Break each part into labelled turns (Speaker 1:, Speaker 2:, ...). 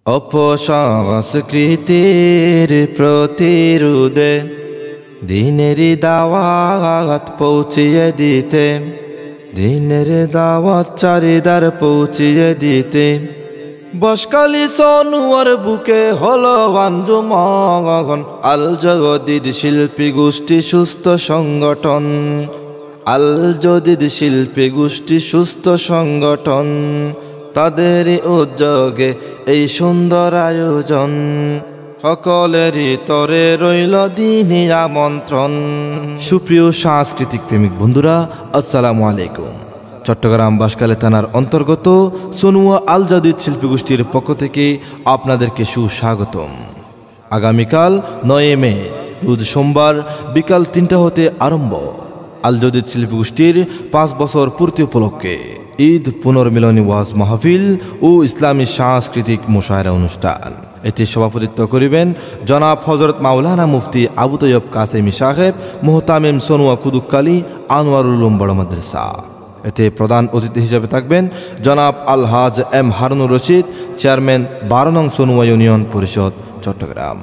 Speaker 1: অপসংস্কৃতির প্রতিরোধে দিনের দাওয়াত পৌঁছিয়ে দিতে, দিনের দাওয়াত চারিদার পৌঁছিয়ে দিতে বসকালি সনুয়ার বুকে হলো আঞ্জুমান আল জদিদ শিল্পী গোষ্ঠী সুস্থ সংগঠন। আল জদিদ শিল্পী গোষ্ঠী সুস্থ সংগঠন, তাদের উদ্যোগে এই সুন্দর আয়োজন। সকলেরই তরে রইল দিনী আমন্ত্রণ। সুপ্রিয় সাংস্কৃতিক প্রেমিক বন্ধুরা, আসসালামু আলাইকুম। চট্টগ্রাম বাঁশখালী থানার অন্তর্গত সনুয়া আল জদিদ শিল্পী গোষ্ঠীর পক্ষ থেকে আপনাদেরকে সুস্বাগতম। আগামীকাল 9 মে রোজ সোমবার বিকাল 3টা হতে আরম্ভ আল জদিদ শিল্পী গোষ্ঠীর 5 বছর পূর্তি উপলক্ষে ঈদ পুনর্মিলনী ওয়াজ মাহফিল ও ইসলামী সাংস্কৃতিক মুশায়রা অনুষ্ঠান। এতে সভাপতিত্ব করিবেন জনাব হযরত মাওলানা মুফতি আবু তৈয়ব কাসেমি সাহেব, মুহতামিম সনুয়া কুদুক্কালী আনোয়ারুল উলুম বড় মাদ্রাসা। এতে প্রধান অতিথি হিসেবে থাকবেন জনাব আলহাজ এম হারুনুর রশিদ, চেয়ারম্যান 12 নং সনুয়া ইউনিয়ন পরিষদ চট্টগ্রাম।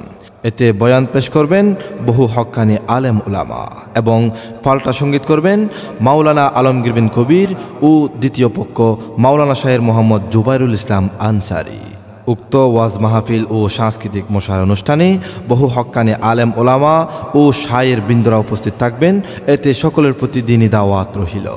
Speaker 1: এতে বয়ান পেশ করবেন বহু হক্কানি আলেম উলামা এবং পাল্টা সঙ্গীত করবেন মাওলানা আলমগীর বিন কবির ও দ্বিতীয় পক্ষ মাওলানা শাহের মোহাম্মদ জুবাইরুল ইসলাম আনসারি। উক্ত ওয়াজ মাহফিল ও সাংস্কৃতিক মুশায়রা অনুষ্ঠানে বহু হক্কানি আলেম ওলামা ও শায়ের বৃন্দরা উপস্থিত থাকবেন। এতে সকলের প্রতি দ্বীনী দাওয়াত রহিল।